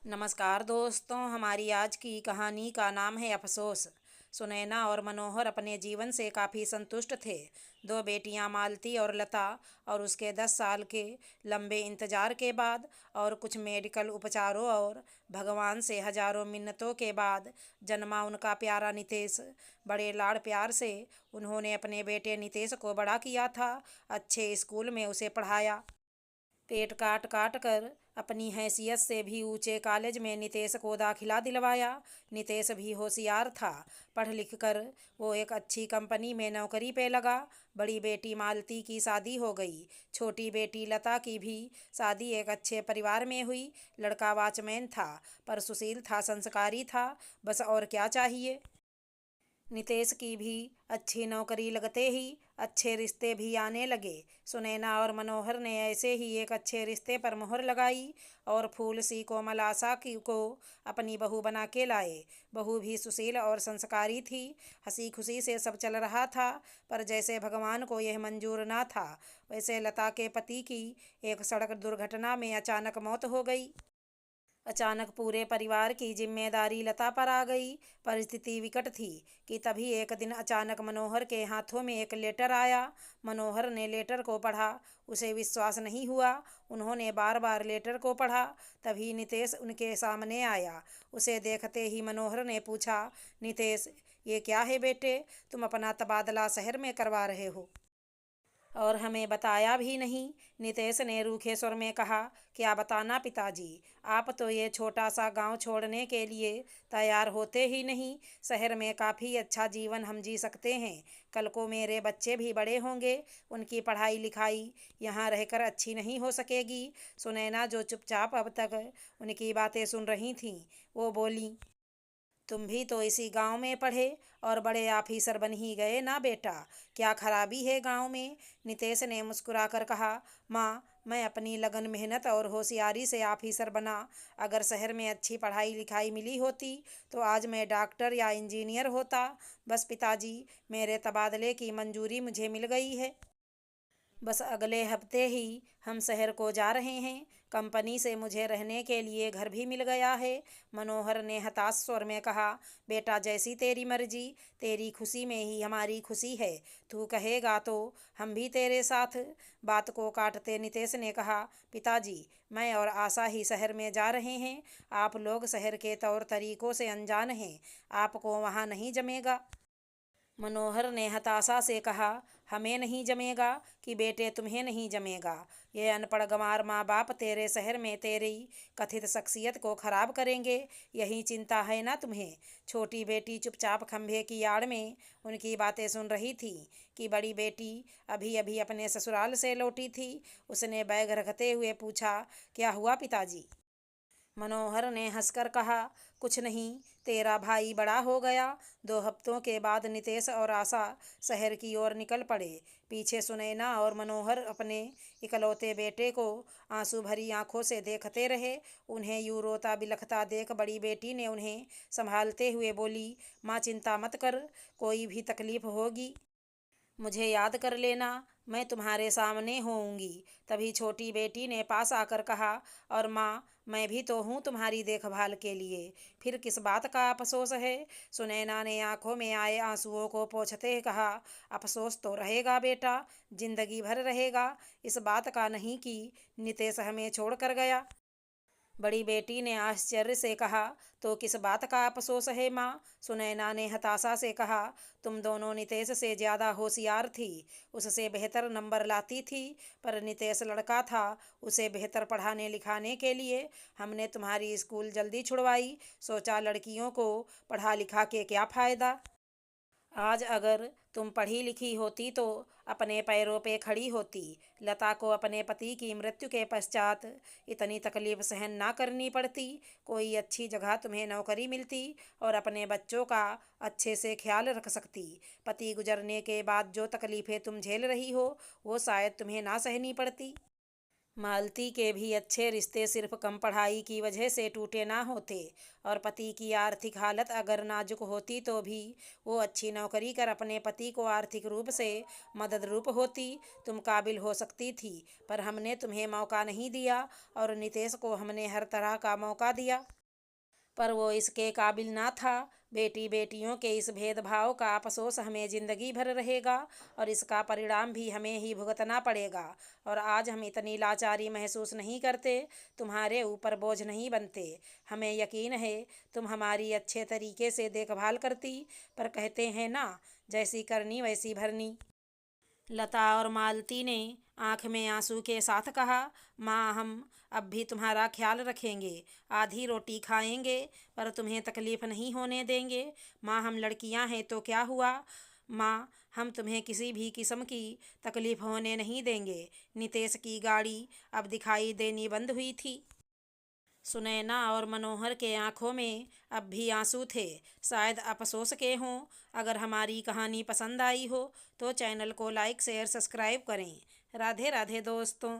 नमस्कार दोस्तों, हमारी आज की कहानी का नाम है अफसोस। सुनैना और मनोहर अपने जीवन से काफ़ी संतुष्ट थे। दो बेटियां मालती और लता, और उसके 10 साल के लंबे इंतजार के बाद और कुछ मेडिकल उपचारों और भगवान से हजारों मिन्नतों के बाद जन्मा उनका प्यारा नितेश। बड़े लाड़ प्यार से उन्होंने अपने बेटे नितेश को बड़ा किया था। अच्छे स्कूल में उसे पढ़ाया, पेट काट काट कर अपनी हैसियत से भी ऊंचे कॉलेज में नितेश को दाखिला दिलवाया। नितेश भी होशियार था। पढ़ लिख कर वो एक अच्छी कंपनी में नौकरी पे लगा। बड़ी बेटी मालती की शादी हो गई। छोटी बेटी लता की भी शादी एक अच्छे परिवार में हुई। लड़का वॉचमैन था, पर सुशील था, संस्कारी था। बस और क्या चाहिए। नितेश की भी अच्छी नौकरी लगते ही अच्छे रिश्ते भी आने लगे। सुनैना और मनोहर ने ऐसे ही एक अच्छे रिश्ते पर मोहर लगाई और फूल सी कोमल आशा की को अपनी बहू बना के लाए। बहू भी सुशील और संस्कारी थी। हंसी खुशी से सब चल रहा था, पर जैसे भगवान को यह मंजूर ना था, वैसे लता के पति की एक सड़क दुर्घटना में अचानक मौत हो गई। अचानक पूरे परिवार की जिम्मेदारी लता पर आ गई। परिस्थिति विकट थी कि तभी एक दिन अचानक मनोहर के हाथों में एक लेटर आया। मनोहर ने लेटर को पढ़ा। उसे विश्वास नहीं हुआ। उन्होंने बार बार लेटर को पढ़ा। तभी नितेश उनके सामने आया। उसे देखते ही मनोहर ने पूछा, नितेश, ये क्या है बेटे? तुम अपना तबादला शहर में करवा रहे हो और हमें बताया भी नहीं। नितेश ने रूखे स्वर में कहा, क्या बताना पिताजी, आप तो ये छोटा सा गांव छोड़ने के लिए तैयार होते ही नहीं। शहर में काफ़ी अच्छा जीवन हम जी सकते हैं। कल को मेरे बच्चे भी बड़े होंगे, उनकी पढ़ाई लिखाई यहाँ रहकर अच्छी नहीं हो सकेगी। सुनैना जो चुपचाप अब तक उनकी बातें सुन रही थीं, वो बोली, तुम भी तो इसी गांव में पढ़े और बड़े ऑफिसर बन ही गए ना बेटा। क्या खराबी है गांव में? नितेश ने मुस्कुराकर कहा, माँ, मैं अपनी लगन मेहनत और होशियारी से ऑफिसर बना। अगर शहर में अच्छी पढ़ाई लिखाई मिली होती तो आज मैं डॉक्टर या इंजीनियर होता। बस पिताजी, मेरे तबादले की मंजूरी मुझे मिल गई है। बस अगले हफ्ते ही हम शहर को जा रहे हैं। कंपनी से मुझे रहने के लिए घर भी मिल गया है। मनोहर ने हताश स्वर में कहा, बेटा, जैसी तेरी मर्जी। तेरी खुशी में ही हमारी खुशी है। तू कहेगा तो हम भी तेरे साथ। बात को काटते नितेश ने कहा, पिताजी, मैं और आशा ही शहर में जा रहे हैं। आप लोग शहर के तौर तरीकों से अनजान हैं। आपको वहाँ नहीं जमेगा। मनोहर ने हताशा से कहा, हमें नहीं जमेगा कि बेटे तुम्हें नहीं जमेगा। ये अनपढ़ गंवार माँ बाप तेरे शहर में तेरी कथित शख्सियत को खराब करेंगे, यही चिंता है ना तुम्हें? छोटी बेटी चुपचाप खंभे की आड़ में उनकी बातें सुन रही थी कि बड़ी बेटी अभी अभी अपने ससुराल से लौटी थी। उसने बैग रखते हुए पूछा, क्या हुआ पिताजी? मनोहर ने हंसकर कहा, कुछ नहीं, तेरा भाई बड़ा हो गया। 2 हफ्तों के बाद नितेश और आशा शहर की ओर निकल पड़े। पीछे सुनैना और मनोहर अपने इकलौते बेटे को आंसू भरी आंखों से देखते रहे। उन्हें यूं रोता बिलखता देख बड़ी बेटी ने उन्हें संभालते हुए बोली, माँ, चिंता मत कर, कोई भी तकलीफ होगी मुझे याद कर लेना, मैं तुम्हारे सामने होऊंगी। तभी छोटी बेटी ने पास आकर कहा, और माँ, मैं भी तो हूँ तुम्हारी देखभाल के लिए। फिर किस बात का अफसोस है? सुनैना ने आंखों में आए आंसुओं को पोंछते कहा, अफसोस तो रहेगा बेटा, जिंदगी भर रहेगा। इस बात का नहीं कि नितेश हमें छोड़ कर गया। बड़ी बेटी ने आश्चर्य से कहा, तो किस बात का अफसोस है माँ? सुनैना ने हताशा से कहा, तुम दोनों नितेश से ज़्यादा होशियार थी, उससे बेहतर नंबर लाती थी। पर नितेश लड़का था, उसे बेहतर पढ़ाने लिखाने के लिए हमने तुम्हारी स्कूल जल्दी छुड़वाई। सोचा लड़कियों को पढ़ा लिखा के क्या फ़ायदा। आज अगर तुम पढ़ी लिखी होती तो अपने पैरों पे खड़ी होती। लता को अपने पति की मृत्यु के पश्चात इतनी तकलीफ सहन ना करनी पड़ती। कोई अच्छी जगह तुम्हें नौकरी मिलती और अपने बच्चों का अच्छे से ख्याल रख सकती। पति गुजरने के बाद जो तकलीफ़ें तुम झेल रही हो, वो शायद तुम्हें ना सहनी पड़ती। मालती के भी अच्छे रिश्ते सिर्फ कम पढ़ाई की वजह से टूटे ना होते, और पति की आर्थिक हालत अगर नाजुक होती तो भी वो अच्छी नौकरी कर अपने पति को आर्थिक रूप से मदद रूप होती। तुम काबिल हो सकती थी, पर हमने तुम्हें मौका नहीं दिया, और नितेश को हमने हर तरह का मौका दिया। पर वो इसके काबिल ना था। बेटी बेटियों के इस भेदभाव का अफसोस हमें ज़िंदगी भर रहेगा और इसका परिणाम भी हमें ही भुगतना पड़ेगा। और आज हम इतनी लाचारी महसूस नहीं करते, तुम्हारे ऊपर बोझ नहीं बनते। हमें यकीन है तुम हमारी अच्छे तरीके से देखभाल करती, पर कहते हैं ना, जैसी करनी वैसी भरनी। लता और मालती ने आंख में आंसू के साथ कहा, माँ हम अब भी तुम्हारा ख्याल रखेंगे, आधी रोटी खाएंगे पर तुम्हें तकलीफ़ नहीं होने देंगे। माँ हम लड़कियाँ हैं तो क्या हुआ, माँ हम तुम्हें किसी भी किस्म की तकलीफ़ होने नहीं देंगे। नितेश की गाड़ी अब दिखाई देनी बंद हुई थी। सुनैना और मनोहर के आंखों में अब भी आंसू थे, शायद अफसोस के हों। अगर हमारी कहानी पसंद आई हो तो चैनल को लाइक शेयर सब्सक्राइब करें। राधे राधे दोस्तों।